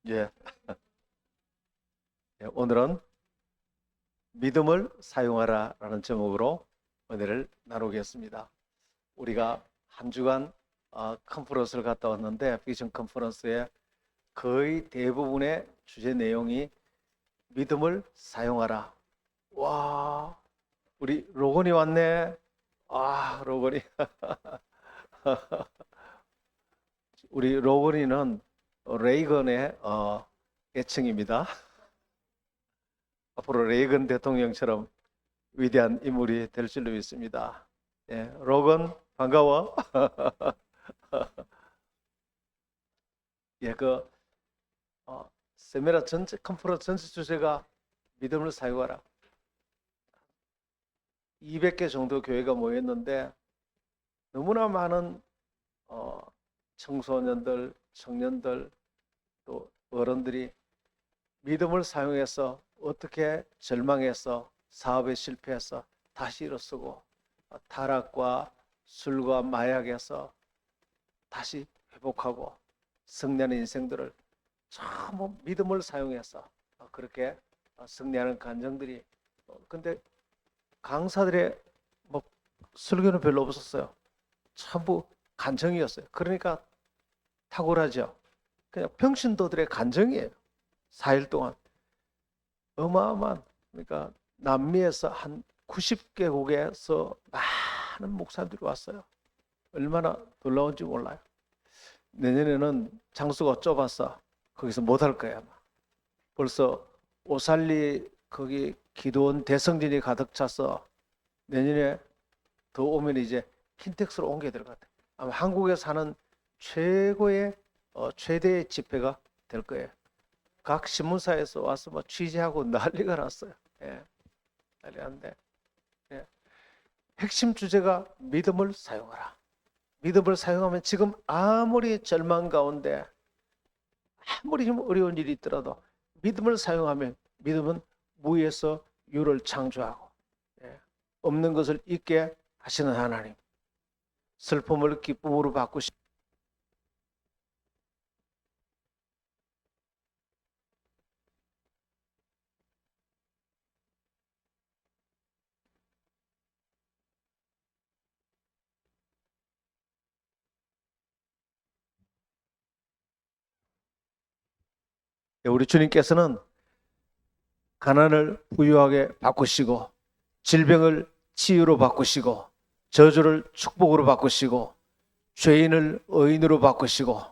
예, 오늘은 믿음을 사용하라라는 제목으로 은혜를 나누겠습니다. 우리가 한 주간 컨퍼런스를 갔다 왔는데 비전 컨퍼런스의 거의 대부분의 주제 내용이 믿음을 사용하라. 와, 우리 로건이 왔네. 아, 로건이. 우리 로건이는 레이건의 애칭입니다. 앞으로 레이건 대통령처럼 위대한 인물이 될 줄로 믿습니다. 예, 로건 반가워. 예, 세미나 전체 컨퍼런스 전체 주제가 믿음을 사용하라. 200개 정도 교회가 모였는데 너무나 많은 청소년들, 청년들 또 어른들이 믿음을 사용해서 어떻게 절망해서 사업에 실패해서 다시 일어서고 타락과 술과 마약에서 다시 회복하고 승리하는 인생들을 전부 믿음을 사용해서 그렇게 승리하는 간증들이 근데 강사들의 뭐 설교는 별로 없었어요. 전부 간증이었어요. 그러니까 탁월하죠. 그냥 평신도들의 간증이에요. 4일 동안 어마어마한, 그러니까 남미에서 한 90개국에서 많은 목사들이 왔어요. 얼마나 놀라운지 몰라요. 내년에는 장소가 좁아서 거기서 못 할 거예요. 아마. 벌써 오살리 거기 기도원 대성전이 가득 차서 내년에 더 오면 이제 킨텍스로 옮겨야 될 것 같아요. 아마 한국에 사는 최고의 최대의 집회가 될 거예요. 각 신문사에서 와서 뭐 취재하고 난리가 났어요. 예, 난리 났는데 예. 핵심 주제가 믿음을 사용하라. 믿음을 사용하면 지금 아무리 절망 가운데 아무리 좀 어려운 일이 있더라도 믿음을 사용하면 믿음은 무에서 유를 창조하고 없는 것을 있게 하시는 하나님, 슬픔을 기쁨으로 바꾸시. 우리 주님께서는 가난을 부유하게 바꾸시고 질병을 치유로 바꾸시고 저주를 축복으로 바꾸시고 죄인을 의인으로 바꾸시고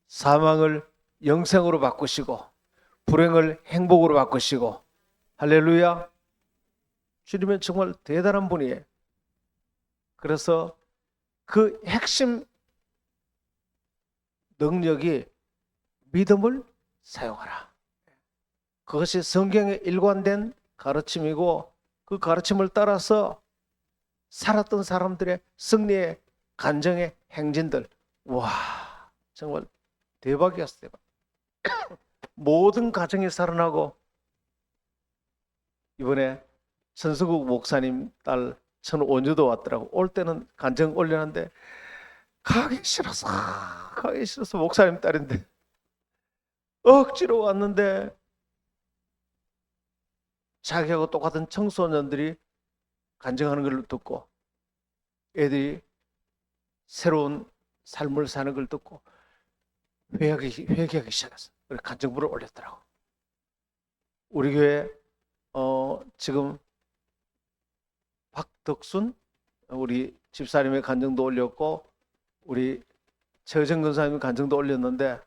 사망을 영생으로 바꾸시고 불행을 행복으로 바꾸시고 할렐루야. 주님은 정말 대단한 분이에요. 그래서 그 핵심 능력이 믿음을 사용하라. 그것이 성경에 일관된 가르침이고 그 가르침을 따라서 살았던 사람들의 승리의 간증의 행진들, 와 정말 대박이었어요. 모든 가정이 살아나고 이번에 천수국 목사님 딸 천원주도 왔더라고. 올 때는 간증 올려놨는데 가기 싫어서 목사님 딸인데 억지로 왔는데 자기하고 똑같은 청소년들이 간증하는 걸 듣고 애들이 새로운 삶을 사는 걸 듣고 회개하기 시작했어. 그래서 간증부를 올렸더라고. 우리 교회 지금 박덕순 우리 집사님의 간증도 올렸고 우리 최정 근사님 간증도 올렸는데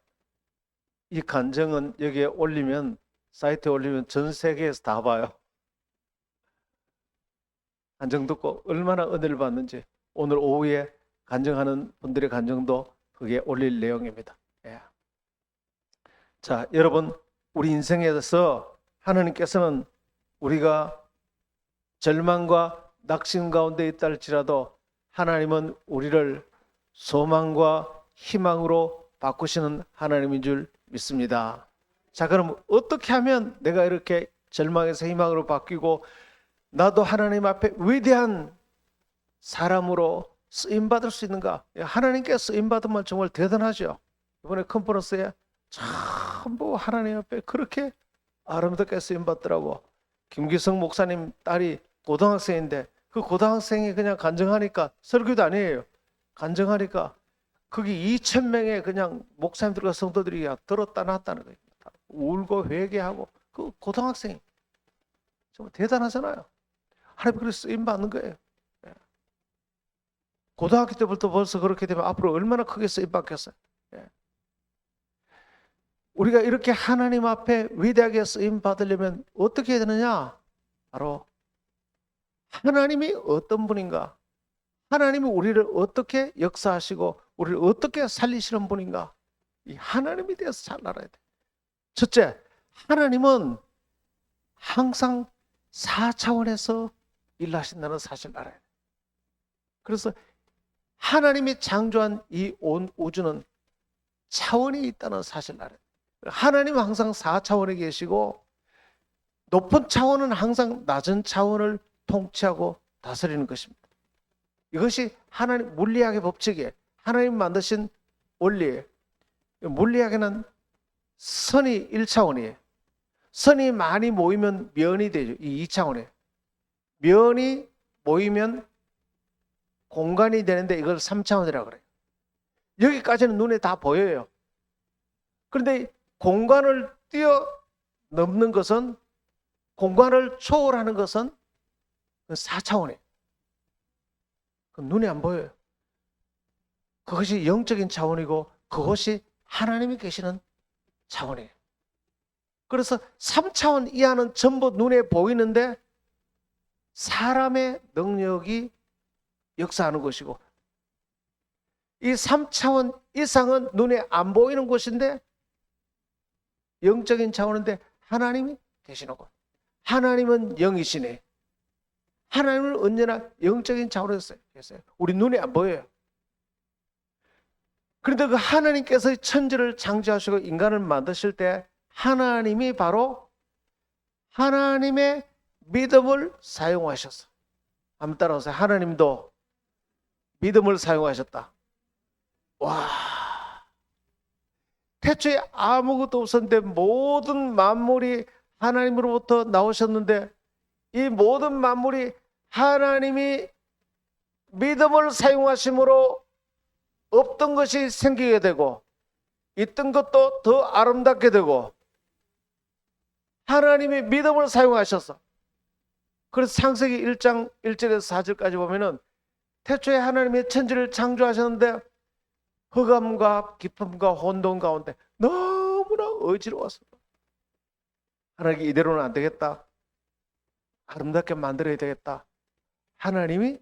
이 간증은 여기에 올리면 사이트에 올리면 전 세계에서 다 봐요. 간증 듣고 얼마나 은혜를 받는지 오늘 오후에 간증하는 분들의 간증도 그게 올릴 내용입니다. 예. 자, 여러분 우리 인생에서 하나님께서는 우리가 절망과 낙심 가운데 있다 할지라도 하나님은 우리를 소망과 희망으로 바꾸시는 하나님인 줄 믿습니다. 자, 그럼 어떻게 하면 내가 이렇게 절망에서 희망으로 바뀌고 나도 하나님 앞에 위대한 사람으로 쓰임받을 수 있는가? 하나님께 쓰임받으면 정말 대단하죠. 이번에 컨퍼런스에 전부 하나님 앞에 그렇게 아름답게 쓰임 받더라고. 김기성 목사님 딸이 고등학생인데 그 고등학생이 그냥 간증하니까, 설교도 아니에요, 간증하니까 거기 2,000명의 그냥 목사님들과 성도들이 들었다 놨다는 거예요. 울고 회개하고. 그 고등학생이 정말 대단하잖아요. 하나님 그래서 쓰임 받는 거예요. 고등학교 때부터 벌써 그렇게 되면 앞으로 얼마나 크게 쓰임 받겠어요. 우리가 이렇게 하나님 앞에 위대하게 쓰임 받으려면 어떻게 해야 되느냐? 바로 하나님이 어떤 분인가, 하나님이 우리를 어떻게 역사하시고 우리를 어떻게 살리시는 분인가, 이 하나님에 대해서 잘 알아야 돼. 첫째, 하나님은 항상 4차원에서 일하신다는 사실을 알아야 돼. 그래서 하나님이 창조한 이 온 우주는 차원이 있다는 사실을 알아야 돼. 하나님은 항상 4차원에 계시고 높은 차원은 항상 낮은 차원을 통치하고 다스리는 것입니다. 이것이 하나님 물리학의 법칙이에요. 하나님 만드신 원리예요. 물리학에는 선이 1차원이에요. 선이 많이 모이면 면이 되죠. 이 2차원에. 면이 모이면 공간이 되는데 이걸 3차원이라고 그래요. 여기까지는 눈에 다 보여요. 그런데 공간을 뛰어넘는 것은, 공간을 초월하는 것은 4차원이에요. 눈에 안 보여요. 그것이 영적인 차원이고 그것이 하나님이 계시는 차원이에요. 그래서 3차원 이하는 전부 눈에 보이는데 사람의 능력이 역사하는 것이고, 이 3차원 이상은 눈에 안 보이는 곳인데 영적인 차원인데 하나님이 계시는 곳. 하나님은 영이시네. 하나님은 언제나 영적인 차원에서 계세요. 우리 눈에 안 보여요. 그런데 그 하나님께서 천지를 창조하시고 인간을 만드실 때 하나님이 바로 하나님의 믿음을 사용하셨어. 한번 따라오세요. 하나님도 믿음을 사용하셨다. 와, 태초에 아무것도 없었는데 모든 만물이 하나님으로부터 나오셨는데 이 모든 만물이 하나님이 믿음을 사용하심으로 없던 것이 생기게 되고 있던 것도 더 아름답게 되고, 하나님이 믿음을 사용하셔서. 그래서 창세기 1장 1절에서 4절까지 보면은 태초에 하나님이 천지를 창조하셨는데 흑암과 깊음과 혼돈 가운데 너무나 어지러웠어요. 하나님이 이대로는 안 되겠다, 아름답게 만들어야 되겠다. 하나님이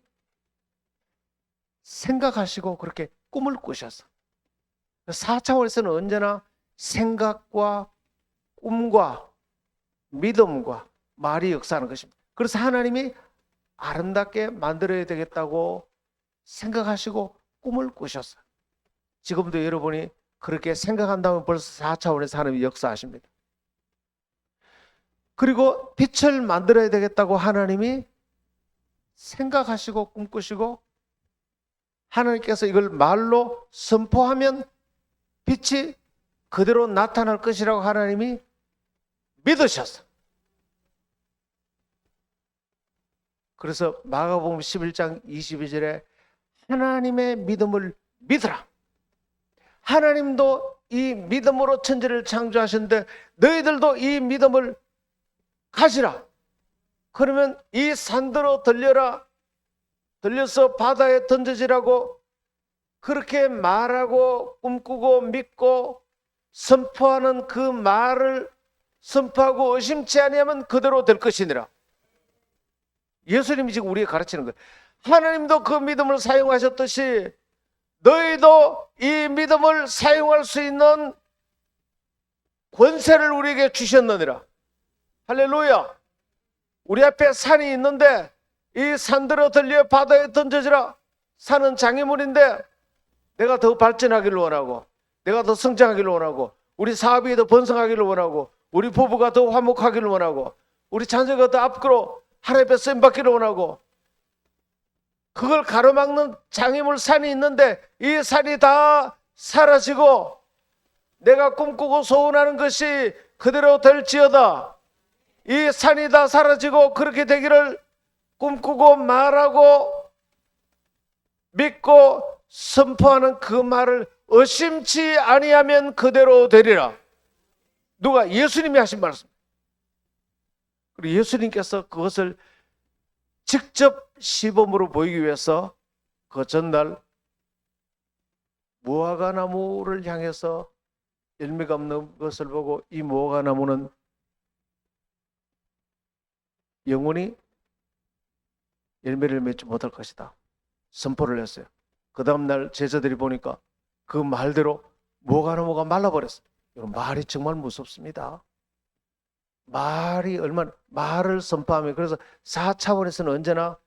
생각하시고 그렇게 꿈을 꾸셨어. 4차원에서는 언제나 생각과 꿈과 믿음과 말이 역사하는 것입니다. 그래서 하나님이 아름답게 만들어야 되겠다고 생각하시고 꿈을 꾸셨어요. 지금도 여러분이 그렇게 생각한다면 벌써 4차원에서 하나님이 역사하십니다. 그리고 빛을 만들어야 되겠다고 하나님이 생각하시고 꿈꾸시고 하나님께서 이걸 말로 선포하면 빛이 그대로 나타날 것이라고 하나님이 믿으셨어. 그래서 마가복음 11장 22절에 하나님의 믿음을 믿으라. 하나님도 이 믿음으로 천지를 창조하셨는데 너희들도 이 믿음을 가지라. 그러면 이 산들어 들려라, 들려서 바다에 던져지라고 그렇게 말하고 꿈꾸고 믿고 선포하는 그 말을 선포하고 의심치 아니하면 그대로 될 것이니라. 예수님이 지금 우리에게 가르치는 거예요. 하나님도 그 믿음을 사용하셨듯이 너희도 이 믿음을 사용할 수 있는 권세를 우리에게 주셨느니라. 할렐루야. 우리 앞에 산이 있는데 이 산들어 들려 바다에 던져지라. 산은 장애물인데 내가 더 발전하기를 원하고, 내가 더 성장하기를 원하고, 우리 사업이 더 번성하기를 원하고, 우리 부부가 더 화목하기를 원하고, 우리 자녀가 더 앞으로 하나님 앞에 쓰임받기를 원하고, 그걸 가로막는 장애물 산이 있는데 이 산이 다 사라지고 내가 꿈꾸고 소원하는 것이 그대로 될지어다. 이 산이 다 사라지고 그렇게 되기를 꿈꾸고 말하고 믿고 선포하는 그 말을 의심치 아니하면 그대로 되리라. 누가? 예수님이 하신 말씀. 그리고 예수님께서 그것을 직접 시범으로 보이기 위해서 그 전날 무화과 나무를 향해서 열매가 없는 것을 보고 이 무화과 나무는 영원히 열매를 맺지 못할 것이다 선포를 했어요. 그 다음날 제자들이 보니까 그 말대로 무화과 나무가 말라버렸어요. 말이 정말 무섭습니다. 말이 얼마나, 말을 선포하면, 그래서 4차원에서는 언제나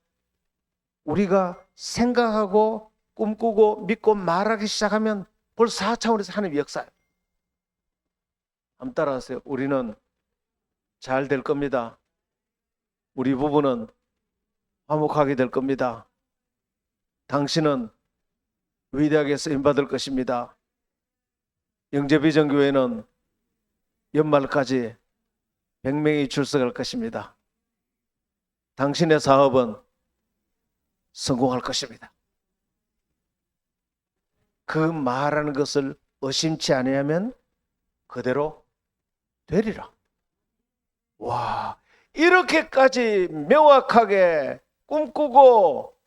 우리가 생각하고 꿈꾸고 믿고 말하기 시작하면 벌써 4차원에서 하나님의 역사예요. 한번 따라하세요. 우리는 잘 될 겁니다. 우리 부부는 화목하게 될 겁니다. 당신은 위대하게 쓰임받을 것입니다. 영재비전교회는 연말까지 100명이 출석할 것입니다. 당신의 사업은 성공할 것입니다. 그 말하는 것을 의심치 아니하면 그대로 되리라. 와, 이렇게까지 명확하게 꿈꾸고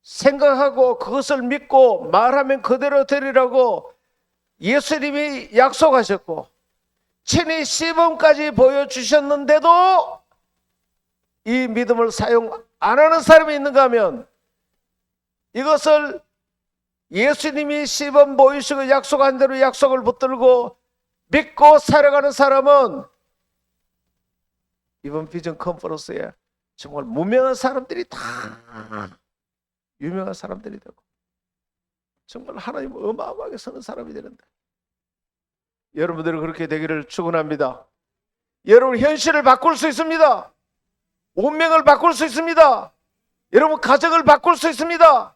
생각하고 그것을 믿고 말하면 그대로 되리라고 예수님이 약속하셨고 친히 시범까지 보여주셨는데도 이 믿음을 사용 안 하는 사람이 있는가 하면, 이것을 예수님이 시범 보이시고 약속한 대로 약속을 붙들고 믿고 살아가는 사람은 이번 비전 컨퍼런스에 정말 무명한 사람들이 다 유명한 사람들이 되고 정말 하나님 어마어마하게 서는 사람이 되는데, 여러분들은 그렇게 되기를 축원합니다. 여러분 현실을 바꿀 수 있습니다. 운명을 바꿀 수 있습니다. 여러분 가정을 바꿀 수 있습니다.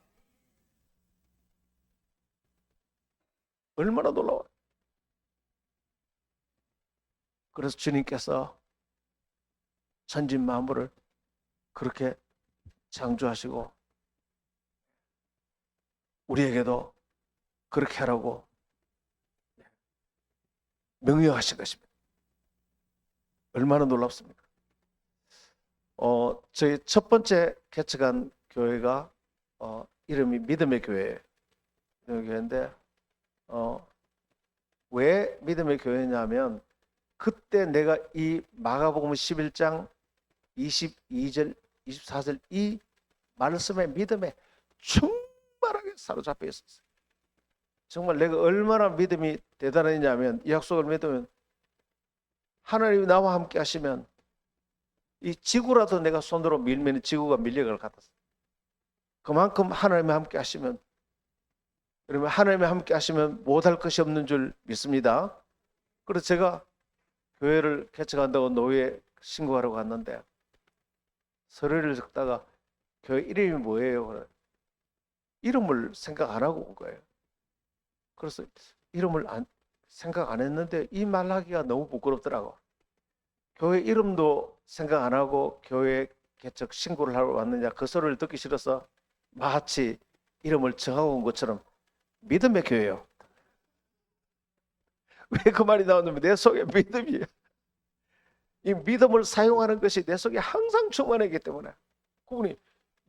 얼마나 놀라워요. 그래서 주님께서 천진만물을 그렇게 창조하시고 우리에게도 그렇게 하라고 명령하신 것입니다. 얼마나 놀랍습니까? 저희 첫 번째 개척한 교회가 이름이 믿음의 교회예요. 믿음의 교회인데 왜 믿음의 교회냐면, 그때 내가 이 마가복음 11장 22절 24절 이 말씀의 믿음에 충만하게 사로잡혀 있었어요. 정말 내가 얼마나 믿음이 대단했냐면, 이 약속을 믿으면 하나님이 나와 함께 하시면 이 지구라도 내가 손으로 밀면 지구가 밀려갈 것 같았어요. 그만큼 하나님이 함께 하시면, 그러면 하나님이 함께 하시면 못할 것이 없는 줄 믿습니다. 그래서 제가 교회를 개척한다고 노예에 신고하러 갔는데 서류를 적다가 교회 이름이 뭐예요? 그래. 이름을 생각 안 하고 온 거예요. 그래서 이름을 생각 안 했는데 이 말하기가 너무 부끄럽더라고. 교회 이름도 생각 안 하고 교회 개척 신고를 하러 왔느냐, 그 소리를 듣기 싫어서 마치 이름을 정하고 온 것처럼 믿음의 교회요. 왜 그 말이 나오냐면 내 속에 믿음이에요. 이 믿음을 사용하는 것이 내 속에 항상 충만하기 때문에. 그분이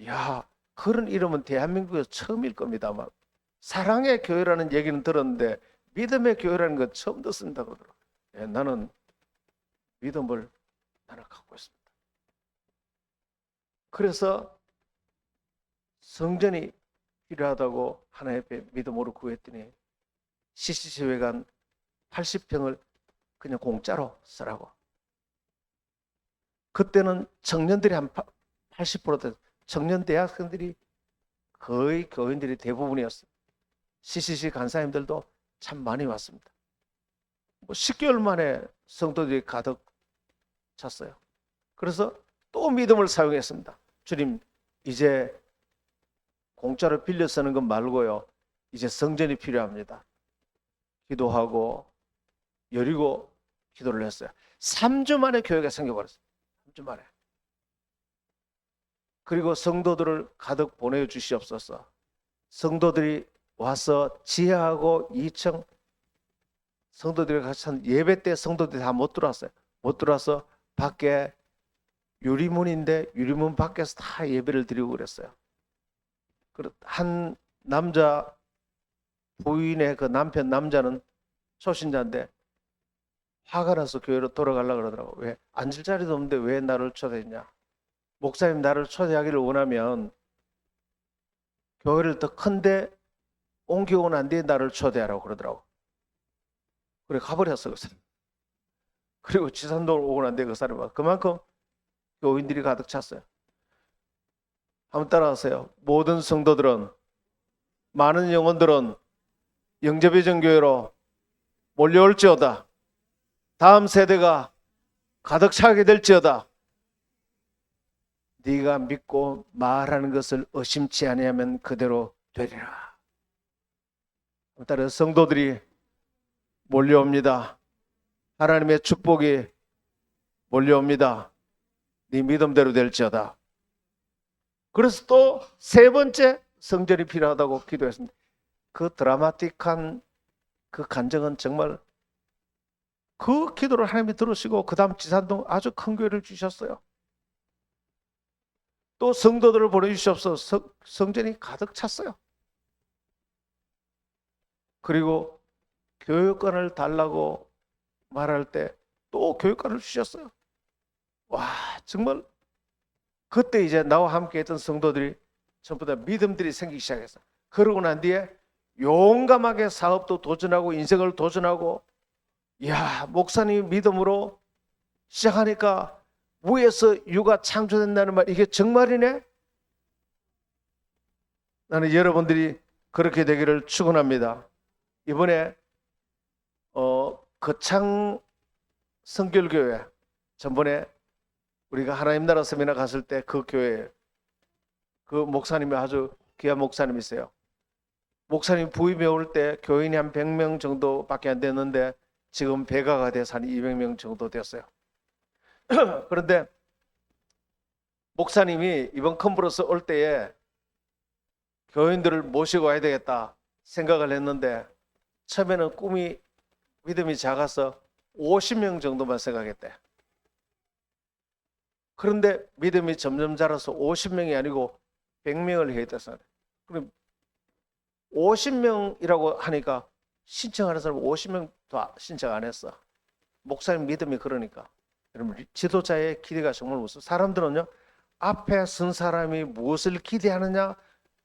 야, 그런 이름은 대한민국에서 처음일 겁니다. 막 사랑의 교회라는 얘기는 들었는데 믿음의 교회라는 건 처음 듣습니다 그러더라고요. 예, 나는 믿음을 갖고 있습니다. 그래서 성전이 필요하다고 하나님 앞에 믿음으로 구했더니 CCC 회관 80평을 그냥 공짜로 쓰라고. 그때는 청년들이 한 80% 청년 대학생들이 거의 교인들이 대부분이었어요. CCC 간사님들도 참 많이 왔습니다. 10개월 만에 성도들이 가득 찼어요. 그래서 또 믿음을 사용했습니다. 주님, 이제 공짜로 빌려 쓰는 것 말고요, 이제 성전이 필요합니다. 기도하고 여리고 기도를 했어요. 3주 만에 교회가 생겨버렸어요. 3주 만에. 그리고 성도들을 가득 보내주시옵소서. 성도들이 와서 지하하고 2층 성도들이 같이 한 예배 때 성도들이 다 못 들어왔어요. 못 들어와서 밖에 유리문인데 유리문 밖에서 다 예배를 드리고 그랬어요. 한 남자 부인의 그 남편 남자는 초신자인데 화가 나서 교회로 돌아가려고 그러더라고. 왜? 앉을 자리도 없는데 왜 나를 초대했냐. 목사님 나를 초대하기를 원하면 교회를 더 큰데 옮겨오고 난 뒤에 나를 초대하라고 그러더라고. 그래 가버렸어 그 사람. 그리고 지산동을 오고 난 뒤에 그 사람은 그만큼 교인들이 가득 찼어요. 한번 따라하세요. 모든 성도들은, 많은 영혼들은 영접의정교회로 몰려올지어다. 다음 세대가 가득 차게 될지어다. 네가 믿고 말하는 것을 의심치 아니하면 그대로 되리라. 따라 성도들이 몰려옵니다. 하나님의 축복이 몰려옵니다. 네 믿음대로 될지어다. 그래서 또 세 번째 성전이 필요하다고 기도했습니다. 그 드라마틱한 그 간증은 정말 그 기도를 하나님이 들으시고 그 다음 지산동 아주 큰 교회를 주셨어요. 또 성도들을 보내주시옵소서. 성전이 가득 찼어요. 그리고 교육권을 달라고 말할 때 또 교육권을 주셨어요. 와, 정말 그때 이제 나와 함께 했던 성도들이 전부 다 믿음들이 생기기 시작했어요. 그러고 난 뒤에 용감하게 사업도 도전하고 인생을 도전하고, 이야, 목사님 믿음으로 시작하니까 무에서 유가 창조된다는 말, 이게 정말이네? 나는 여러분들이 그렇게 되기를 축원합니다. 이번에 거창 성결교회, 전번에 우리가 하나님 나라 세미나 갔을 때 그 교회 그 목사님이 아주 귀한 목사님이세요. 목사님 부임해 올 때 교인이 한 100명 정도밖에 안 됐는데 지금 배가가 돼서 한 200명 정도 됐어요. 그런데 목사님이 이번 컨퍼런스 올 때에 교인들을 모시고 와야 되겠다 생각을 했는데, 처음에는 꿈이 믿음이 작아서 50명 정도만 생각했대. 그런데 믿음이 점점 자라서 50명이 아니고 100명을 해야 돼서, 그럼 50명이라고 하니까 신청하는 사람 50명도 신청 안 했어. 목사님 믿음이 그러니까. 여러분, 지도자의 기대가 정말 무슨, 사람들은요 앞에 선 사람이 무엇을 기대하느냐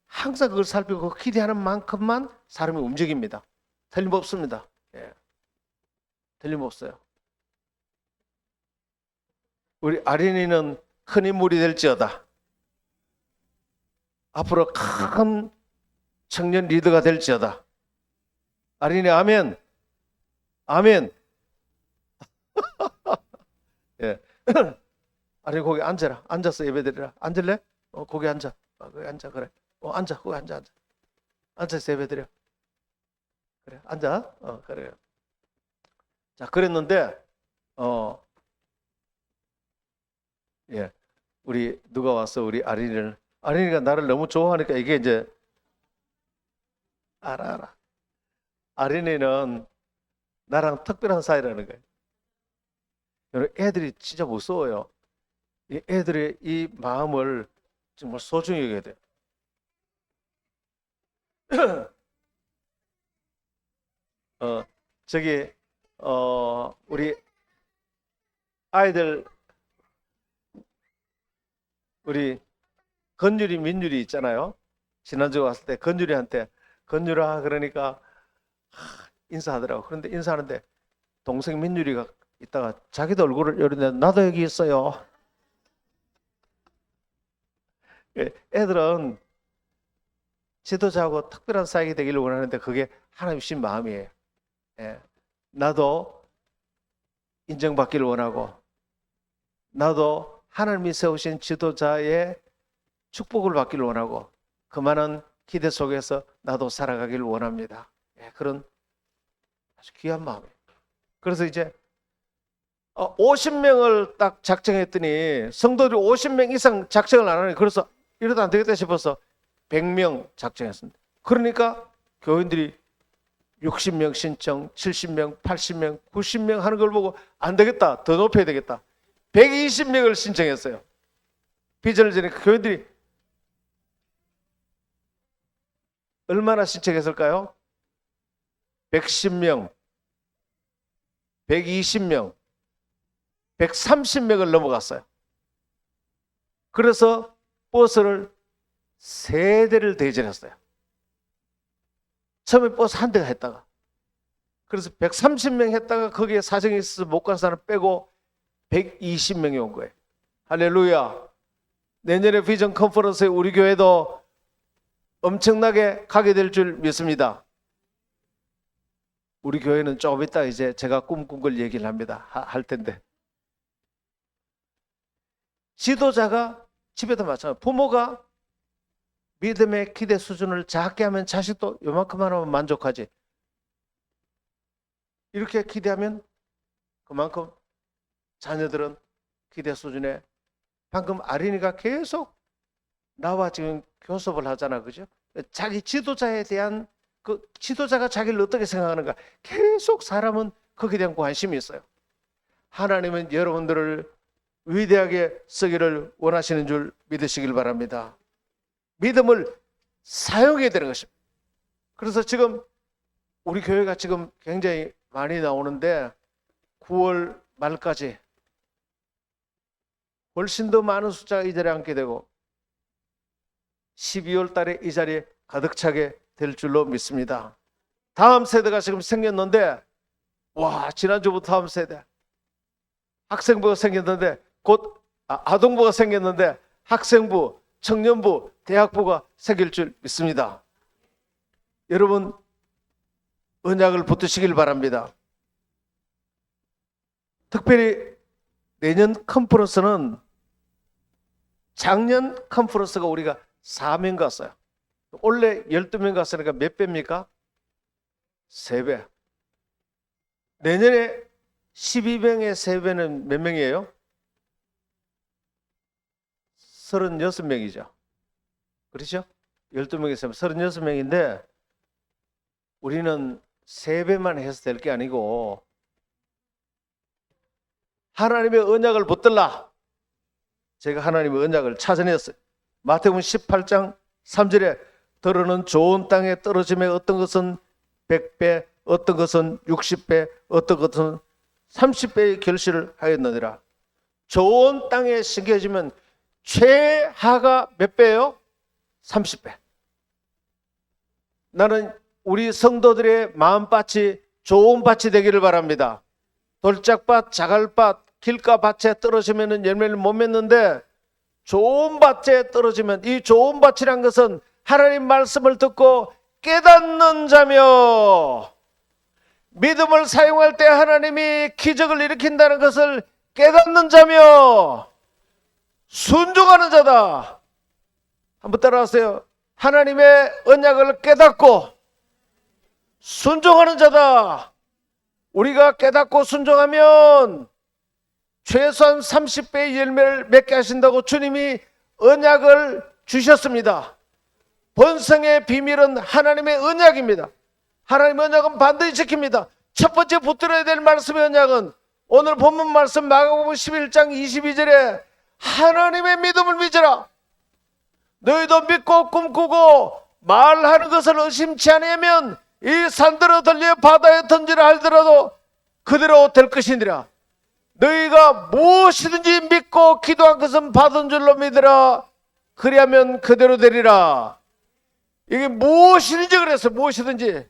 항상 그걸 살피고 그 기대하는 만큼만 사람이 움직입니다. 틀림없습니다. 예. 틀림없어요. 우리 아린이는 큰 인물이 될지어다. 앞으로 큰 청년 리더가 될지어다. 아린이 아멘. 아멘. 예. 아린이 거기 앉아라. 앉아서 예배드리라. 앉을래? 거기 앉아. 거기 앉아. 그래. 앉아. 거기 앉아. 앉아서 예배드려. 그래. 앉아. 그래. 자, 그랬는데 예. 우리 누가 와서 우리 아린이가 나를 너무 좋아하니까 이게 이제 알아. 아린이는 나랑 특별한 사이라는 거예요. 여러분, 애들이 진짜 무서워요. 이 애들의 이 마음을 정말 소중히 여겨야 돼요. 저기 우리 아이들, 우리 건율이 민율이 있잖아요. 지난주에 왔을 때 건율이한테 건율아 그러니까 인사하더라고. 그런데 인사하는데 동생 민율이가 있다가 자기도 얼굴을 열었는데 나도 여기 있어요. 애들은 지도자하고 특별한 사이가 되기를 원하는데 그게 하나님 주신 마음이에요. 예. 나도 인정받기를 원하고, 나도 하나님이 세우신 지도자의 축복을 받기를 원하고, 그 많은 기대 속에서 나도 살아가기를 원합니다. 예, 그런 아주 귀한 마음이에요. 그래서 이제 50명을 딱 작정했더니 성도들이 50명 이상 작정을 안 하니 그래서 이러다 안 되겠다 싶어서 100명 작정했습니다. 그러니까 교인들이 60명 신청, 70명, 80명, 90명 하는 걸 보고 안 되겠다, 더 높여야 되겠다. 120명을 신청했어요. 비전을 지니까 교인들이 얼마나 신청했을까요? 110명, 120명, 130명을 넘어갔어요. 그래서 버스를 3대를 대절했어요. 처음에 버스 한 대가 했다가, 그래서 130명 했다가 거기에 사정이 있어서 못 간 사람 빼고 120명이 온 거예요. 할렐루야. 내년에 비전 컨퍼런스에 우리 교회도 엄청나게 가게 될 줄 믿습니다. 우리 교회는 조금 이따 이제 제가 꿈꾼 걸 얘기를 합니다. 할 텐데. 지도자가 집에도 마찬가지로 부모가 믿음의 기대 수준을 작게 하면 자식도 요만큼 하면 만족하지. 이렇게 기대하면 그만큼 자녀들은 기대 수준에, 방금 아린이가 계속 나와 지금 교섭을 하잖아, 그죠? 자기 지도자에 대한 그 지도자가 자기를 어떻게 생각하는가, 계속 사람은 거기에 대한 관심이 있어요. 하나님은 여러분들을 위대하게 쓰기를 원하시는 줄 믿으시길 바랍니다. 믿음을 사용해야 되는 것입니다. 그래서 지금 우리 교회가 지금 굉장히 많이 나오는데 9월 말까지 훨씬 더 많은 숫자가 이 자리에 앉게 되고 12월 달에 이 자리에 가득 차게 될 줄로 믿습니다. 다음 세대가 지금 생겼는데, 와, 지난주부터 다음 세대 학생부가 생겼는데 곧 아동부가 생겼는데 학생부, 청년부, 대학부가 생길 줄 믿습니다. 여러분 언약을 붙드시길 바랍니다. 특별히 내년 컨퍼런스는 작년 컨퍼런스가 우리가 4명 갔어요. 원래 12명 갔으니까 몇 배입니까? 3배. 내년에 12명의 3배는 몇 명이에요? 36명이죠. 그렇죠? 12명에서 36명인데 우리는 3배만 해서 될 게 아니고 하나님의 언약을 붙들라. 제가 하나님의 언약을 찾아냈어요. 마태복음 18장 3절에 더러는 좋은 땅에 떨어짐에 어떤 것은 100배, 어떤 것은 60배, 어떤 것은 30배의 결실을 하였느니라. 좋은 땅에 심겨지면 최하가 몇 배예요? 30배. 나는 우리 성도들의 마음밭이 좋은 밭이 되기를 바랍니다. 돌짝밭, 자갈밭, 길가밭에 떨어지면 열매를 못 맺는데 좋은 밭에 떨어지면, 이 좋은 밭이란 것은 하나님 말씀을 듣고 깨닫는 자며 믿음을 사용할 때 하나님이 기적을 일으킨다는 것을 깨닫는 자며 순종하는 자다. 한번 따라하세요. 하나님의 언약을 깨닫고 순종하는 자다. 우리가 깨닫고 순종하면 최소한 30배의 열매를 맺게 하신다고 주님이 언약을 주셨습니다. 번성의 비밀은 하나님의 언약입니다. 하나님의 언약은 반드시 지킵니다. 첫 번째 붙들어야 될 말씀의 언약은 오늘 본문 말씀 마가복음 11장 22절에 하나님의 믿음을 믿으라. 너희도 믿고 꿈꾸고 말하는 것을 의심치 않으면 이 산들어 들려 바다에 던지라 할지라도 그대로 될 것이니라. 너희가 무엇이든지 믿고 기도한 것은 받은 줄로 믿으라. 그리하면 그대로 되리라. 이게 무엇이든지 그랬어요. 무엇이든지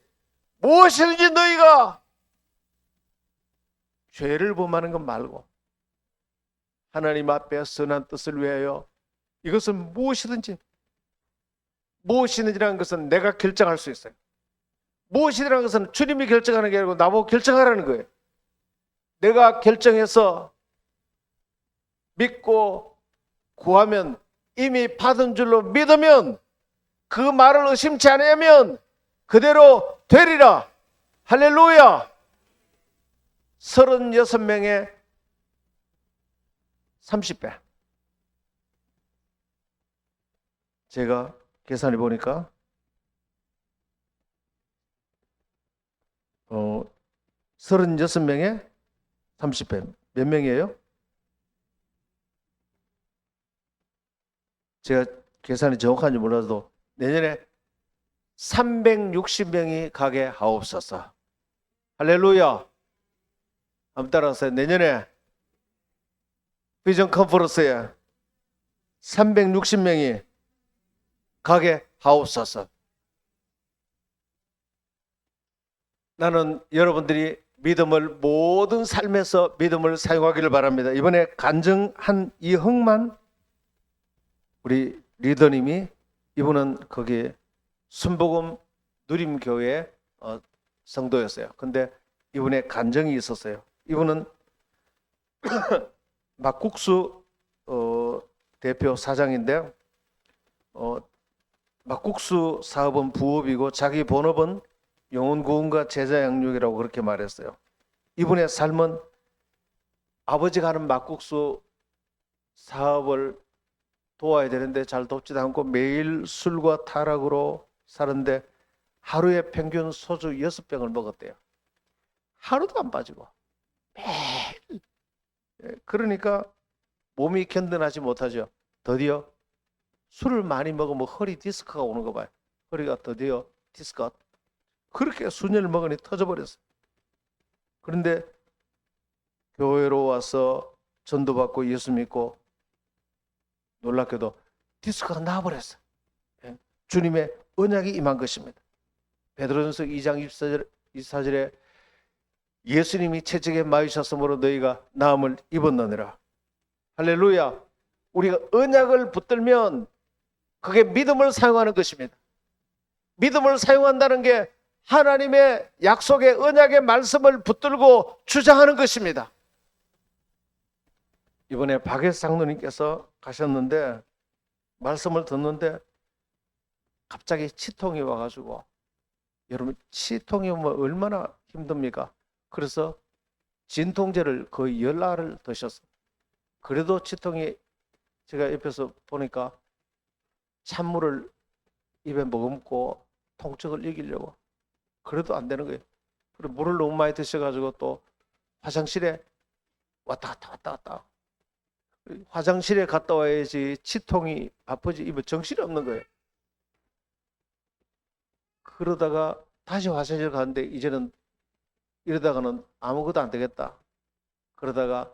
너희가 죄를 범하는 것 말고 하나님 앞에 선한 뜻을 위하여, 이것은 무엇이든지라는 것은 내가 결정할 수 있어요. 무엇이라는 것은 주님이 결정하는 게 아니고 나보고 결정하라는 거예요. 내가 결정해서 믿고 구하면, 이미 받은 줄로 믿으면, 그 말을 의심치 않으면 그대로 되리라. 할렐루야. 36명의 30배. 제가 계산해 보니까 36명의 30배. 몇 명이에요? 제가 계산이 정확한지 몰라도 내년에 360명이 가게 하옵소서. 할렐루야. 한번 따라하세요. 내년에 비전 컨퍼런스에 360명이 가게 하옵소서. 나는 여러분들이 믿음을 모든 삶에서 믿음을 사용하기를 바랍니다. 이번에 간증한 이흥만 우리 리더님이 이분은 거기 순복음 누림교회 성도였어요. 근데 이분의 간증이 있었어요. 이분은 막국수 대표 사장인데 막국수 사업은 부업이고 자기 본업은 영혼구원과 제자 양육이라고 그렇게 말했어요. 이분의 삶은 아버지가 하는 막국수 사업을 도와야 되는데 잘 돕지도 않고 매일 술과 타락으로 사는데 하루에 평균 소주 6병을 먹었대요. 하루도 안 빠지고 매일. 그러니까 몸이 견뎌나지 못하죠. 드디어 술을 많이 먹으면 허리 디스크가 오는 거 봐요. 허리가 드디어 디스크가 그렇게 수년을 먹으니 터져버렸어요. 그런데 교회로 와서 전도받고 예수 믿고 놀랍게도 디스크가 나와버렸어요. 주님의 언약이 임한 것입니다. 베드로전서 2장 24절에 예수님이 채찍에 맞으셨으므로 너희가 나음을 입었느니라. 할렐루야. 우리가 언약을 붙들면 그게 믿음을 사용하는 것입니다. 믿음을 사용한다는 게 하나님의 약속의 언약의 말씀을 붙들고 주장하는 것입니다. 이번에 박예 장로님께서 가셨는데 말씀을 듣는데 갑자기 치통이 와가지고, 여러분 치통이 오면 얼마나 힘듭니까? 그래서 진통제를 거의 10알을 드셨어요. 그래도 치통이, 제가 옆에서 보니까 찬물을 입에 머금고 통증을 이기려고 그래도 안 되는 거예요. 그리고 물을 너무 많이 드셔가지고 또 화장실에 왔다 갔다 화장실에 갔다 와야지 치통이 아프지, 이거 정신이 없는 거예요. 그러다가 다시 화장실 가는데 이제는 이러다가는 아무것도 안 되겠다. 그러다가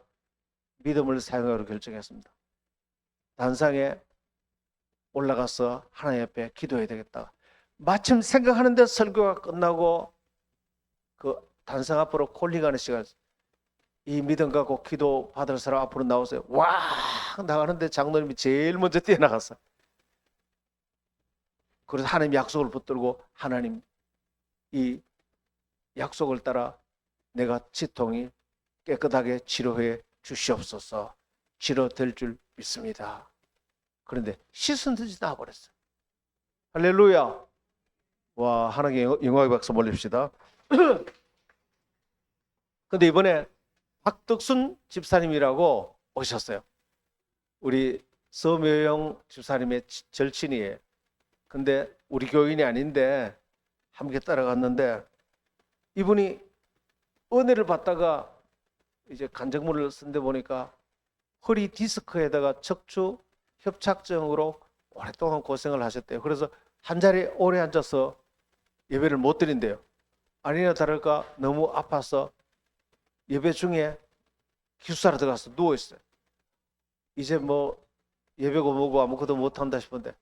믿음을 사용하기로 결정했습니다. 단상에 올라가서 하나님 앞에 기도해야 되겠다. 마침 생각하는데 설교가 끝나고 그 단상 앞으로 콜링하는 시간, 이 믿음 갖고 기도 받을 사람 앞으로 나오세요. 와 나가는데 장로님이 제일 먼저 뛰어나갔어요. 그래서 하나님 약속을 붙들고, 하나님 이 약속을 따라 내가 치통이 깨끗하게 치료해 주시옵소서. 치료될 줄 믿습니다. 그런데 씻은 듯이 나와버렸어요. 할렐루야. 와, 하나님께 영광의 박수 올립시다. 근데 이번에 박덕순 집사님이라고 오셨어요. 우리 서묘영 집사님의 절친이에요. 근데 우리 교인이 아닌데 함께 따라갔는데, 이분이 은혜를 받다가 이제 간증문을 쓴데 보니까 허리 디스크에다가 척추 협착증으로 오랫동안 고생을 하셨대요. 그래서 한 자리에 오래 앉아서 예배를 못 드린대요. 아니나 다를까 너무 아파서 예배 중에 기숙사로 들어가서 누워있어요. 이제 뭐 예배고 뭐고 아무것도 못한다 싶은데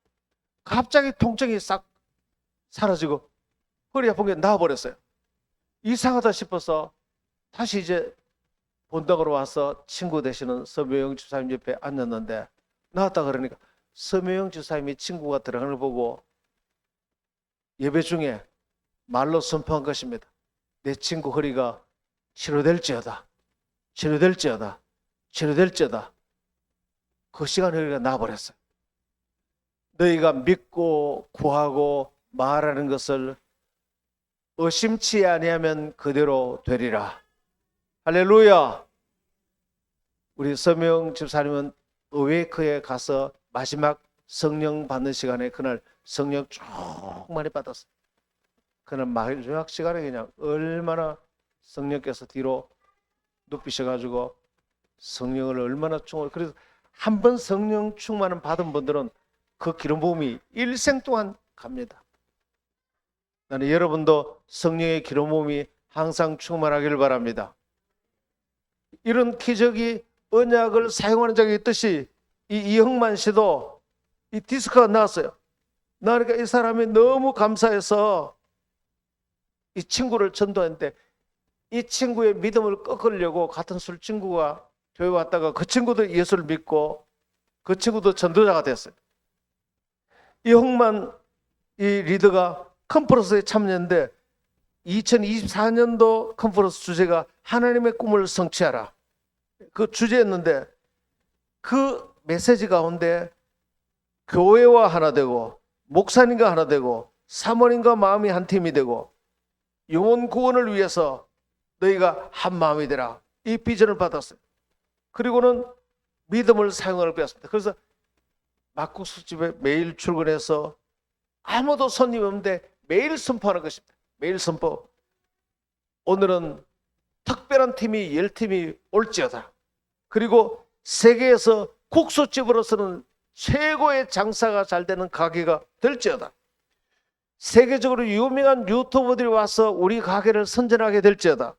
갑자기 통증이 싹 사라지고 허리 아픈 게 나아버렸어요. 이상하다 싶어서 다시 이제 본당으로 와서 친구 되시는 서묘영 집사님 옆에 앉았는데, 나왔다 그러니까 서묘영 집사님이 친구가 들어가는 걸 보고 예배 중에 말로 선포한 것입니다. 내 친구 허리가 치료될지어다, 치료될지어다, 치료될지어다. 그 시간 허리가 나아버렸어요. 너희가 믿고 구하고 말하는 것을 의심치 아니하면 그대로 되리라. 할렐루야. 우리 서명 집사님은 어웨이크에 가서 마지막 성령 받는 시간에 그날 성령 쭉 많이 받았어요. 그날 마지막 시간에 그냥 얼마나 성령께서 뒤로 눕히셔가지고 성령을 얼마나 충만. 그래서 한 번 성령 충만을 받은 분들은 그 기름 부음이 일생 동안 갑니다. 나는 여러분도 성령의 기름 부음이 항상 충만하기를 바랍니다. 이런 기적이 언약을 사용하는 적이 있듯이 이 이형만 씨도 이 디스크가 나왔어요. 나니까 이 사람이 너무 감사해서 이 친구를 전도했는데 이 친구의 믿음을 꺾으려고 같은 술 친구가 교회 왔다가 그 친구도 예수를 믿고 그 친구도 전도자가 됐어요. 이 홍만 이 리더가 컨퍼런스에 참여했는데 2024년도 컨퍼런스 주제가 하나님의 꿈을 성취하라. 그 주제였는데 그 메시지 가운데 교회와 하나 되고 목사님과 하나 되고 사모님과 마음이 한 팀이 되고 영혼 구원을 위해서 너희가 한 마음이 되라. 이 비전을 받았어요. 그리고는 믿음을 사용하는 배웠습니다. 그래서 막국수집에 매일 출근해서 아무도 손님 없는데 매일 선포하는 것입니다. 매일 선포. 오늘은 특별한 팀이 10팀이 올지어다. 그리고 세계에서 국수집으로서는 최고의 장사가 잘 되는 가게가 될지어다. 세계적으로 유명한 유튜버들이 와서 우리 가게를 선전하게 될지어다.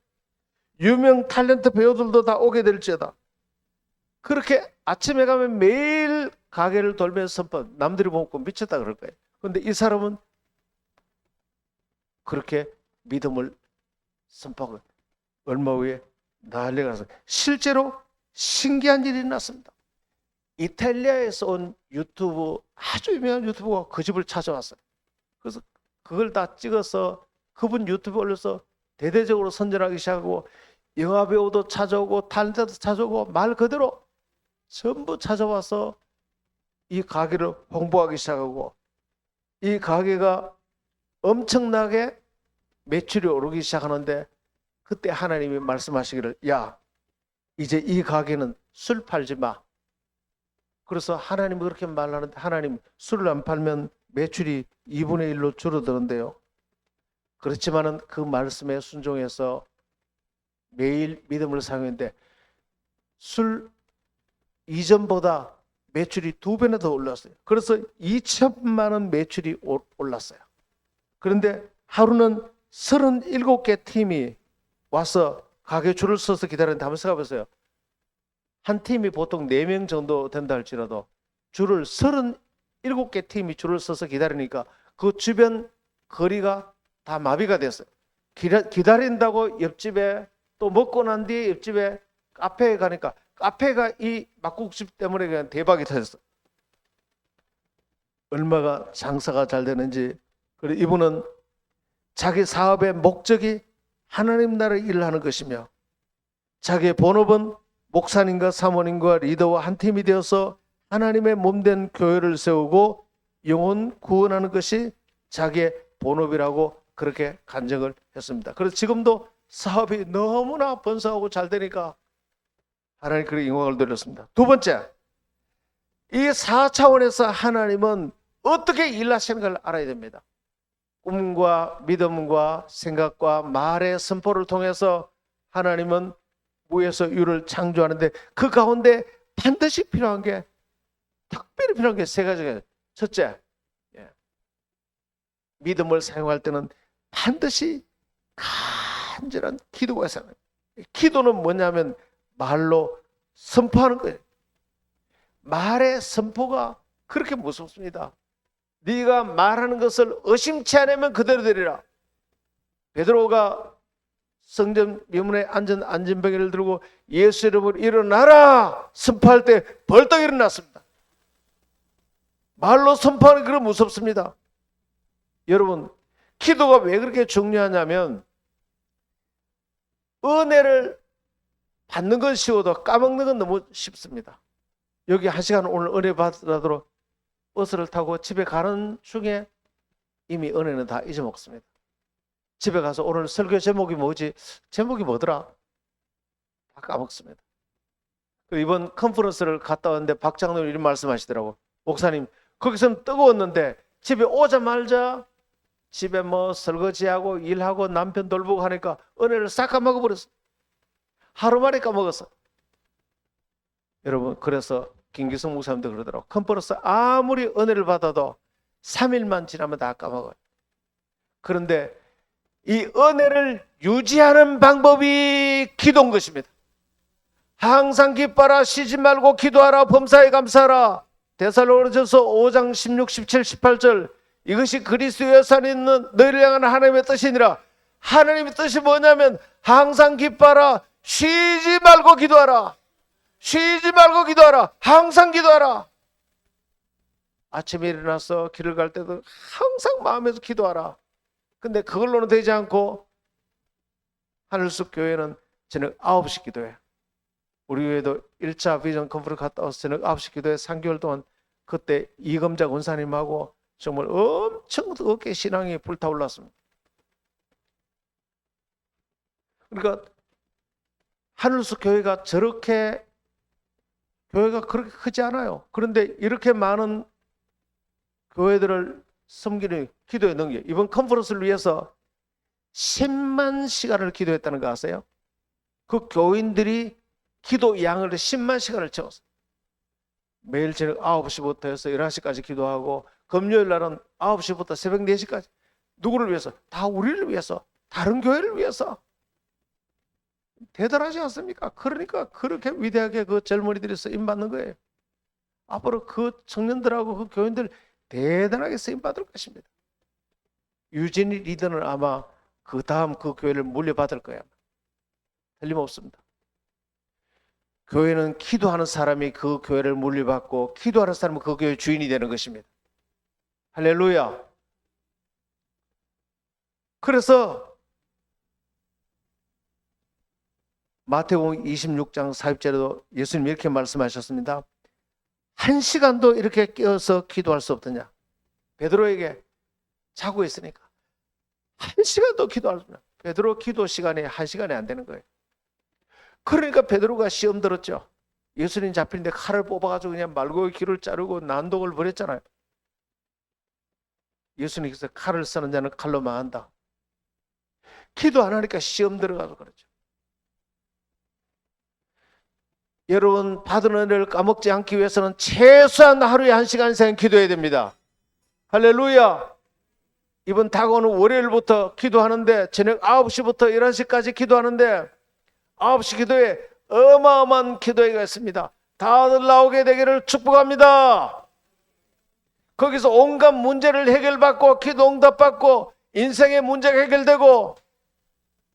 유명 탤런트 배우들도 다 오게 될지어다. 그렇게 아침에 가면 매일 가게를 돌면서 선포. 남들이 보고 미쳤다 그럴 거예요. 그런데 이 사람은 그렇게 믿음을 선포하고 얼마 후에 난리가 나서 실제로 신기한 일이 났습니다. 이탈리아에서 온 유튜브, 아주 유명한 유튜버가 그 집을 찾아왔어요. 그래서 그걸 다 찍어서 그분 유튜브에 올려서 대대적으로 선전하기 시작하고 영화배우도 찾아오고 탤런트도 찾아오고 말 그대로 전부 찾아와서 이 가게를 홍보하기 시작하고 이 가게가 엄청나게 매출이 오르기 시작하는데 그때 하나님이 말씀하시기를 야 이제 이 가게는 술 팔지 마. 그래서 하나님이 그렇게 말하는데 하나님 술을 안 팔면 매출이 2분의 1로 줄어드는데요. 그렇지만은 그 말씀에 순종해서 매일 믿음을 사용했는데 술 이전보다 매출이 2배나 더 올랐어요. 그래서 2천만 원 매출이 올랐어요. 그런데 하루는 37개 팀이 와서 가게 줄을 서서 기다리는데 한번 생각해 보세요. 한 팀이 보통 4명 정도 된다 할지라도 줄을 37개 팀이 줄을 서서 기다리니까 그 주변 거리가 다 마비가 됐어요. 기다린다고 옆집에 또 먹고 난 뒤에 옆집에 카페에 가니까 카페가 이 막국집 때문에 그냥 대박이 터졌어요. 얼마가 장사가 잘 되는지. 그리고 이분은 자기 사업의 목적이 하나님 나라의 일을 하는 것이며 자기의 본업은 목사님과 사모님과 리더와 한 팀이 되어서 하나님의 몸된 교회를 세우고 영혼 구원하는 것이 자기의 본업이라고 그렇게 간증을 했습니다. 그래서 지금도 사업이 너무나 번성하고 잘 되니까 하나님 그렇게 영광을 돌렸습니다. 두 번째, 이 4차원에서 하나님은 어떻게 일하시는 걸 알아야 됩니다. 꿈과 믿음과 생각과 말의 선포를 통해서 하나님은 무에서 유를 창조하는데 그 가운데 반드시 필요한 게 특별히 필요한 게 3가지가. 첫째, 믿음을 사용할 때는 반드시 간절한 기도가 있어야 합니다. 기도는 뭐냐면 말로 선포하는 거예요. 말의 선포가 그렇게 무섭습니다. 네가 말하는 것을 의심치 않으면 그대로 되리라. 베드로가 성전 미문에 앉은 안진뱅이를 들고 예수 이름으로 일어나라 선포할 때 벌떡 일어났습니다. 말로 선포하는 게 그렇게 무섭습니다. 여러분, 기도가 왜 그렇게 중요하냐면 은혜를 받는 건 쉬워도 까먹는 건 너무 쉽습니다. 여기 1시간 오늘 은혜 받으러 버스를 타고 집에 가는 중에 이미 은혜는 다 잊어먹습니다. 집에 가서 오늘 설교 제목이 뭐지? 제목이 뭐더라? 다 까먹습니다. 이번 컨퍼런스를 갔다 왔는데 박 장로님 이런 말씀하시더라고. 목사님, 거기서는 뜨거웠는데 집에 오자마자 집에 뭐 설거지하고 일하고 남편 돌보고 하니까 은혜를 싹 까먹어버렸어. 하루 만에 까먹었어. 여러분, 그래서 김기성 목사님도 그러더라고. 컨퍼런스 아무리 은혜를 받아도 3일만 지나면 다 까먹어요. 그런데 이 은혜를 유지하는 방법이 기도인 것입니다. 항상 기뻐하라, 쉬지 말고 기도하라, 범사에 감사하라. 데살로니가전서 5장 16, 17, 18절. 이것이 그리스도의 산에 있는 너희를 향한 하나님의 뜻이니라. 하나님의 뜻이 뭐냐면 항상 기뻐하라, 쉬지 말고 기도하라. 쉬지 말고 기도하라. 항상 기도하라. 아침에 일어나서 길을 갈 때도 항상 마음에서 기도하라. 근데 그걸로는 되지 않고 하늘숲 교회는 저녁 9시 기도해. 우리 교회도 1차 비전 컨퍼런스 갔다 와서 저녁 9시 기도해 3개월 동안 그때 이검자 권사님하고 정말 엄청 뜨겁게 신앙이 불타올랐습니다. 그러니까 하늘숲 교회가 저렇게 교회가 그렇게 크지 않아요. 그런데 이렇게 많은 교회들을 섬기는 기도에 넘겨. 이번 컨퍼런스를 위해서 10만 시간을 기도했다는 거 아세요? 그 교인들이 기도 양을 10만 시간을 채웠어요. 매일 저녁 9시부터 해서 11시까지 기도하고 금요일 날은 9시부터 새벽 4시까지. 누구를 위해서? 다 우리를 위해서, 다른 교회를 위해서. 대단하지 않습니까? 그러니까 그렇게 위대하게 그 젊은이들이 쓰임받는 거예요. 앞으로 그 청년들하고 그 교인들 대단하게 쓰임받을 것입니다. 유진이 리더는 아마 그 다음 그 교회를 물려받을 거야. 틀림없습니다. 교회는 기도하는 사람이 그 교회를 물려받고 기도하는 사람은 그 교회의 주인이 되는 것입니다. 할렐루야. 그래서 마태복음 26장 40절에도 예수님이 이렇게 말씀하셨습니다. 1시간도 이렇게 깨어서 기도할 수 없더냐. 베드로에게 자고 있으니까 1시간도 기도할 수 없냐. 베드로 기도 시간이 1시간이 안 되는 거예요. 그러니까 베드로가 시험 들었죠. 예수님 잡히는데 칼을 뽑아가지고 그냥 말고의 귀를 자르고 난독을 벌였잖아요. 예수님께서 칼을 쓰는 자는 칼로 망한다. 기도 안 하니까 시험 들어가서 그렇죠. 여러분, 받은 은혜를 까먹지 않기 위해서는 최소한 하루에 1시간 이상 기도해야 됩니다. 할렐루야. 이번 다가오는 월요일부터 기도하는데 저녁 9시부터 11시까지 기도하는데 9시 기도에 어마어마한 기도회가 있습니다. 다들 나오게 되기를 축복합니다. 거기서 온갖 문제를 해결받고 기도 응답받고 인생의 문제가 해결되고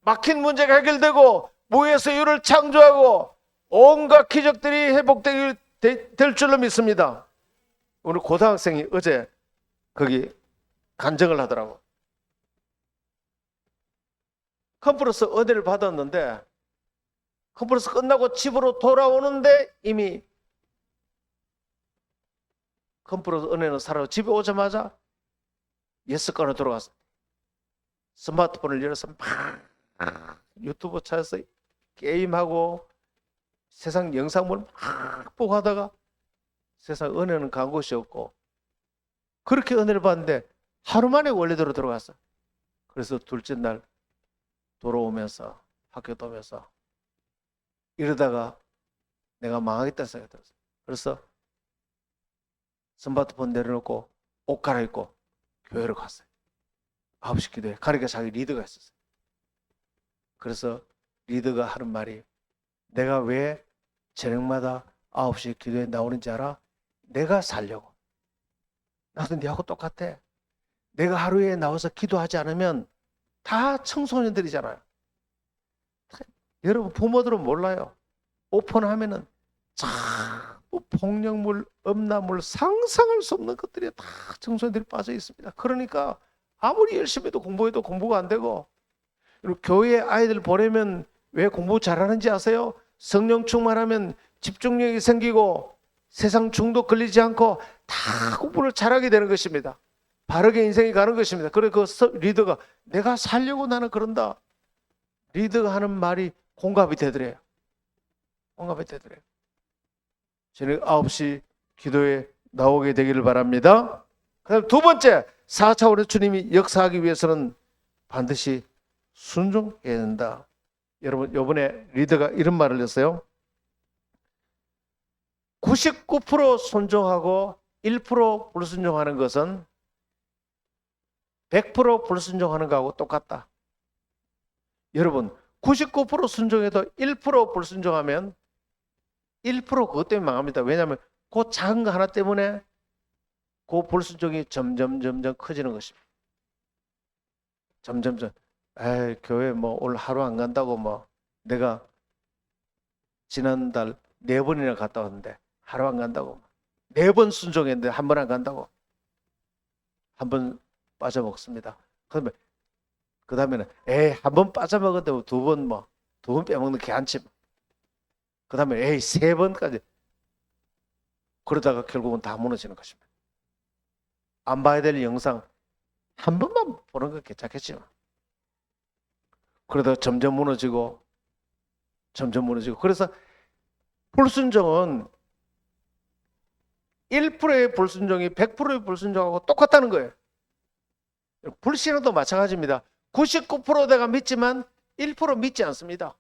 막힌 문제가 해결되고 무에서 유를 창조하고 온갖 기적들이 회복될 줄로 믿습니다. 오늘 고등학생이 어제 거기 간증을 하더라고. 컨퍼런스 은혜를 받았는데 컨퍼런스 끝나고 집으로 돌아오는데 이미 컨퍼런스 은혜는 사라지고 집에 오자마자 옛 습관으로 돌아갔어. 스마트폰을 열어서 막 유튜브 찾아서 게임하고 세상 영상을 막 보고 하다가 세상 은혜는 간 곳이 없고 그렇게 은혜를 받는데 하루 만에 원래대로 들어갔어. 그래서 둘째 날 돌아오면서 학교 오면서 이러다가 내가 망하겠다는 생각이 들었어. 그래서 스마트폰 내려놓고 옷 갈아입고 교회로 갔어요. 9시 기도에 가니까 자기 리더가 있었어요. 그래서 리더가 하는 말이 내가 왜 저녁마다 9시 기도에 나오는지 알아? 내가 살려고. 나도 네하고 똑같아. 내가 하루에 나와서 기도하지 않으면 다 청소년들이잖아요. 여러분 부모들은 몰라요. 오픈하면은 자꾸 폭력물, 음란물, 상상할 수 없는 것들이 다 청소년들이 빠져 있습니다. 그러니까 아무리 열심히 해도 공부해도 공부가 안 되고 교회에 아이들 보내면 왜 공부 잘하는지 아세요? 성령 충만하면 집중력이 생기고 세상 중독 걸리지 않고 다 공부를 잘하게 되는 것입니다. 바르게 인생이 가는 것입니다. 그래서 그 리더가 내가 살려고 나는 그런다. 리더가 하는 말이 공감이 되더래요. 공감해 되더래요. 저녁 9시 기도에 나오게 되기를 바랍니다. 그다음 두 번째, 4차원의 주님이 역사하기 위해서는 반드시 순종해야 된다. 여러분, 이번에 리더가 이런 말을 했어요. 99% 순종하고 1% 불순종하는 것은 100% 불순종하는 거하고 똑같다. 여러분, 99% 순종해도 1% 불순종하면 1% 그것 때문에 망합니다. 왜냐하면 그 작은 거 하나 때문에 그 불순종이 점점 커지는 것입니다. 점점 에이, 교회 뭐 오늘 하루 안 간다고 뭐 내가 지난달 4번이나 갔다 왔는데 하루 안 간다고 4번 순종했는데 한 번 안 간다고 한 번 빠져먹습니다. 그러면 그 다음에는 에이 한 번 빠져먹었다고 두 번 빼먹는 게 안치. 그 다음에 에이 3번까지 그러다가 결국은 다 무너지는 것입니다. 안 봐야 될 영상 한 번만 보는 건 괜찮겠지만 그러다가 점점 무너지고 그래서 불순종은 1%의 불순종이 100%의 불순종하고 똑같다는 거예요. 불신앙도 마찬가지입니다. 99% 내가 믿지만 1% 믿지 않습니다.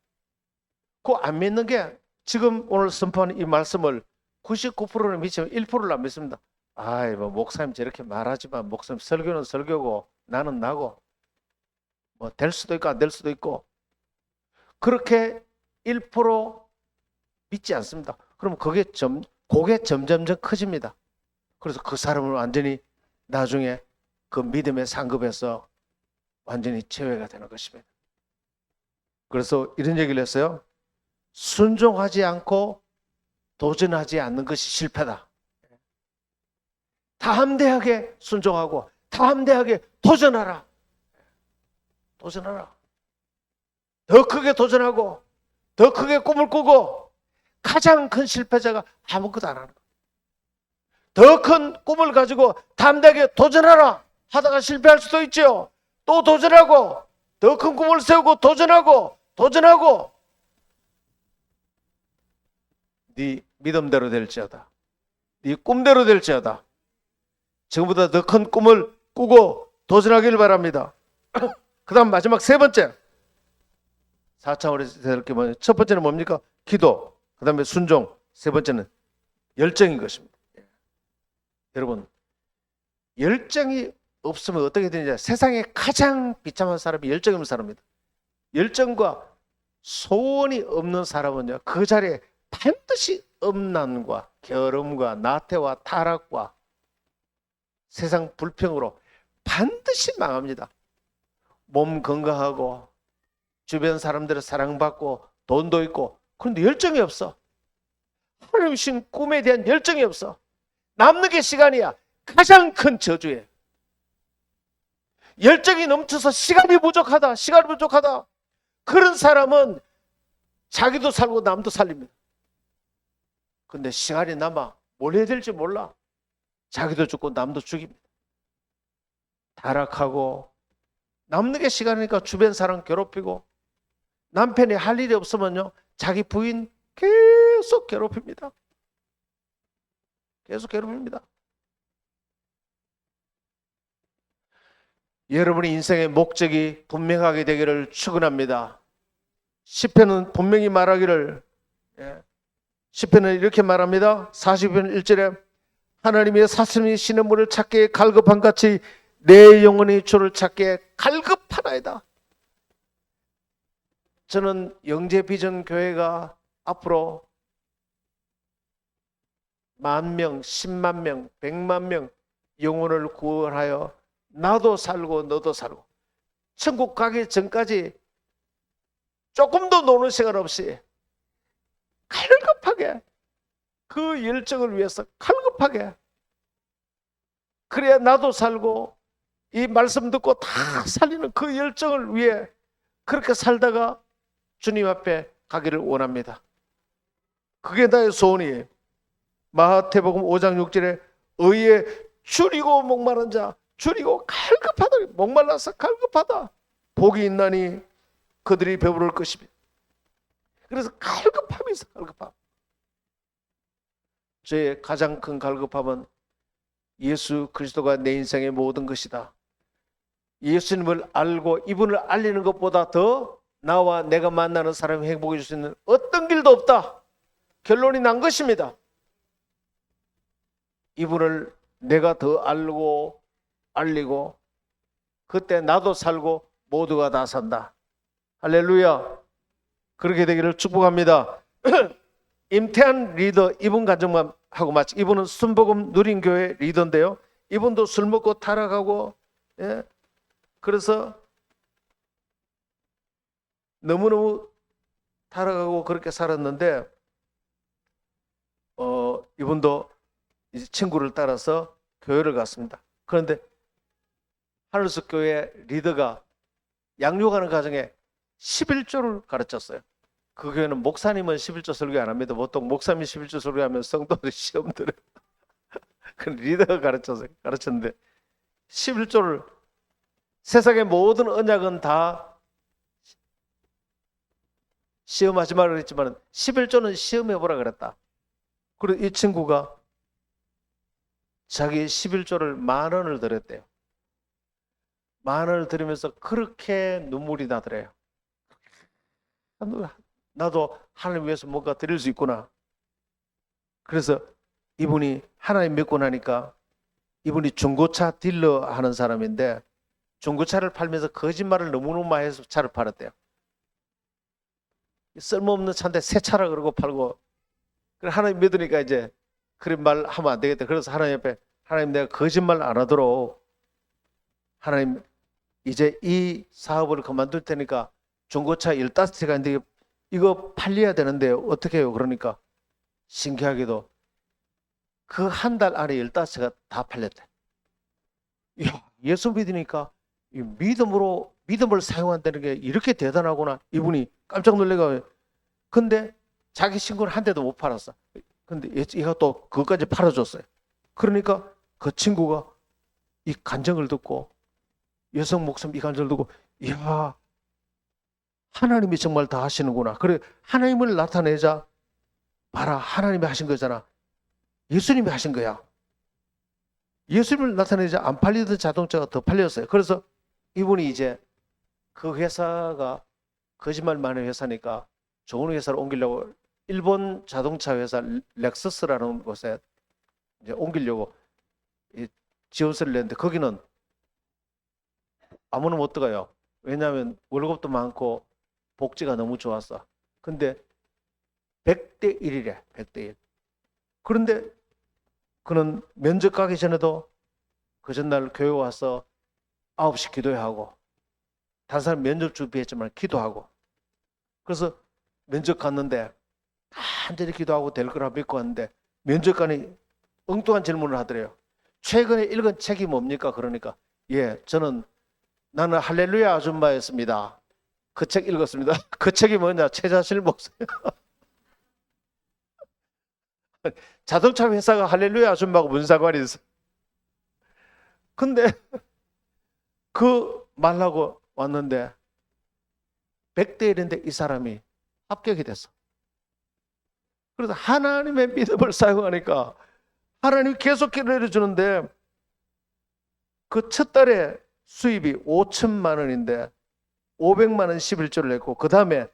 그 안 믿는 게 지금 오늘 선포하는 이 말씀을 99%는 믿지만 1%를 안 믿습니다. 아이 뭐 목사님 저렇게 말하지만 목사님 설교는 설교고 나는 나고 뭐 될 수도 있고 안 될 수도 있고 그렇게 1% 믿지 않습니다. 그럼 그게 점점 커집니다. 그래서 그 사람은 완전히 나중에 그 믿음의 상급에서 완전히 제외가 되는 것입니다. 그래서 이런 얘기를 했어요. 순종하지 않고 도전하지 않는 것이 실패다. 담대하게 순종하고 담대하게 도전하라. 더 크게 도전하고 더 크게 꿈을 꾸고 가장 큰 실패자가 아무것도 안 하는 거예요. 더 큰 꿈을 가지고 담대하게 도전하라 하다가 실패할 수도 있죠. 또 도전하고 더 큰 꿈을 세우고 도전하고 네 믿음대로 될지어다. 네 꿈대로 될지어다. 지금보다 더 큰 꿈을 꾸고 도전하길 바랍니다. 그 다음 마지막 세 번째 4차원에서 될 게 뭐냐. 첫 번째는 뭡니까? 기도. 그 다음에 순종. 세 번째는 열정인 것입니다. 여러분 열정이 없으면 어떻게 되느냐. 세상에 가장 비참한 사람이 열정이 없는 사람입니다. 열정과 소원이 없는 사람은요 그 자리에 반드시 음란과 결함과 나태와 타락과 세상 불평으로 반드시 망합니다. 몸 건강하고 주변 사람들의 사랑받고 돈도 있고 그런데 열정이 없어. 하나님 주신 꿈에 대한 열정이 없어. 남는 게 시간이야. 가장 큰 저주예요. 열정이 넘쳐서 시간이 부족하다. 그런 사람은 자기도 살고 남도 살립니다. 근데 시간이 남아 뭘 해야 될지 몰라. 자기도 죽고 남도 죽입니다. 타락하고 남는 게 시간이니까 주변 사람 괴롭히고 남편이 할 일이 없으면요 자기 부인 계속 괴롭힙니다. 여러분의 인생의 목적이 분명하게 되기를 축원합니다. 시편은 분명히 말하기를 시편은 이렇게 말합니다. 40편 1절에 하나님의 사슴이 시냇물을 찾기에 갈급한 같이 내 영혼이 주를 찾기에 갈급하나이다. 저는 영재비전 교회가 앞으로 10,000명, 100,000명, 100,000명 영혼을 구원하여 나도 살고 너도 살고 천국 가기 전까지 조금도 노는 시간 없이 갈급하게 그 열정을 위해서 갈급하게 그래야 나도 살고 이 말씀 듣고 다 살리는 그 열정을 위해 그렇게 살다가 주님 앞에 가기를 원합니다. 그게 나의 소원이에요. 마태복음 5장 6절에 의에 줄이고 목마른 자 줄이고 갈급하다 목말라서 갈급하다 복이 있나니 그들이 배부를 것입니다. 그래서 갈급함이 있어. 갈급함. 저의 가장 큰 갈급함은 예수 그리스도가 내 인생의 모든 것이다. 예수님을 알고 이분을 알리는 것보다 더 나와 내가 만나는 사람이 행복해 줄 수 있는 어떤 길도 없다. 결론이 난 것입니다. 이분을 내가 더 알고 알리고 그때 나도 살고 모두가 다 산다. 할렐루야. 그렇게 되기를 축복합니다. 임태한 리더, 이분 간증만 하고 마치. 이분은 순복음 누린교회 리더인데요. 이분도 술 먹고 타락하고, 예? 그래서 너무너무 타락하고 그렇게 살았는데, 이분도 이제 친구를 따라서 교회를 갔습니다. 그런데 하늘숲 교회 리더가 양육하는 과정에 11조를 가르쳤어요. 그 교회는 목사님은 11조 설교 안 합니다. 보통 목사님이 11조 설교하면 성도들이 시험 들어요. 그 리더가 가르쳤는데 11조를, 세상의 모든 언약은 다 시험하지 말라 그랬지만 11조는 시험해보라 그랬다. 그리고 이 친구가 자기 11조를 10,000원을 드렸대요. 10,000원을 드리면서 그렇게 눈물이 나더래요. 나도 하나님 위해서 뭔가 드릴 수 있구나. 그래서 이분이 하나님 믿고 나니까, 이분이 중고차 딜러 하는 사람인데 중고차를 팔면서 거짓말을 너무너무 많이 해서 차를 팔았대요. 쓸모없는 차인데 새 차라 그러고 팔고. 그래 하나님 믿으니까 이제 그런 말 하면 안 되겠다. 그래서 하나님 앞에, 하나님 내가 거짓말 안 하도록 하나님 이제 이 사업을 그만둘 테니까 중고차 15대가 있는데 이거 팔려야 되는데 어떻게 해요? 그러니까 신기하게도 그 한 달 안에 15대가 다 팔렸대. 이야, 예수 믿으니까 이 믿음을 사용한다는 게 이렇게 대단하구나. 이분이 깜짝 놀래가. 근데 자기 친구는 한 대도 못 팔았어. 근데 얘가 또 그것까지 팔아줬어요. 그러니까 그 친구가 이 간증을 듣고, 여성 목사님 이 간증을 듣고, 이야, 하나님이 정말 다 하시는구나. 그래, 하나님을 나타내자. 봐라, 하나님이 하신 거잖아. 예수님이 하신 거야. 예수님을 나타내자 안 팔리던 자동차가 더 팔렸어요. 그래서 이분이 이제 그 회사가 거짓말 많은 회사니까 좋은 회사를 옮기려고 일본 자동차 회사 렉서스라는 곳에 이제 옮기려고 지원서를 냈는데 거기는 아무나 못 들어가요. 왜냐하면 월급도 많고 복지가 너무 좋았어. 근데 100대 1이래. 100대 1. 그런데 그는 면접 가기 전에도 그 전날 교회 와서 9시 기도해야 하고, 다른 사람 면접 준비했지만 기도하고, 그래서 면접 갔는데 간절히 기도하고 될 거라 믿고 왔는데 면접관이 엉뚱한 질문을 하더래요. 최근에 읽은 책이 뭡니까? 그러니까 나는 할렐루야 아줌마였습니다. 그 책 읽었습니다. 그 책이 뭐냐? 최자실 목사. 자동차 회사가 할렐루야 아줌마하고 무슨 상관이 있어? 근데 그 말하고 왔는데 100대 1인데 이 사람이 합격이 됐어. 그래서 하나님의 믿음을 사용하니까 하나님이 계속 기회를 주는데, 그 첫 달에 수입이 5천만 원인데 500만 원 11조를 냈고, 그 다음에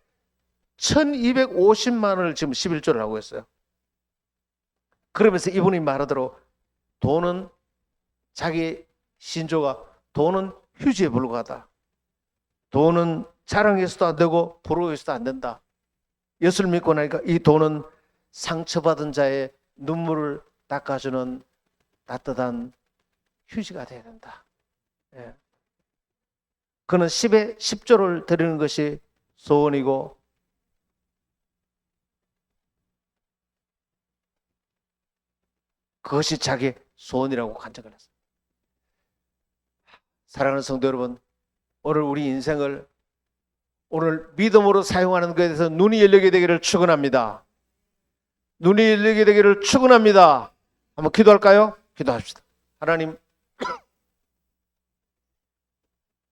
1250만 원을 지금 11조를 하고 있어요. 그러면서 이분이 말하도록 돈은, 자기 신조가 돈은 휴지에 불과하다. 돈은 자랑해서도 안 되고 부러워해서도 안 된다. 예수를 믿고 나니까 이 돈은 상처받은 자의 눈물을 닦아주는 따뜻한 휴지가 되어야 된다. 예. 그는 10에 10조를 드리는 것이 소원이고, 그것이 자기 소원이라고 간증을 했어요. 사랑하는 성도 여러분, 오늘 우리 인생을 오늘 믿음으로 사용하는 것에 대해서 눈이 열리게 되기를 축원합니다. 눈이 열리게 되기를 축원합니다. 한번 기도할까요? 기도합시다. 하나님,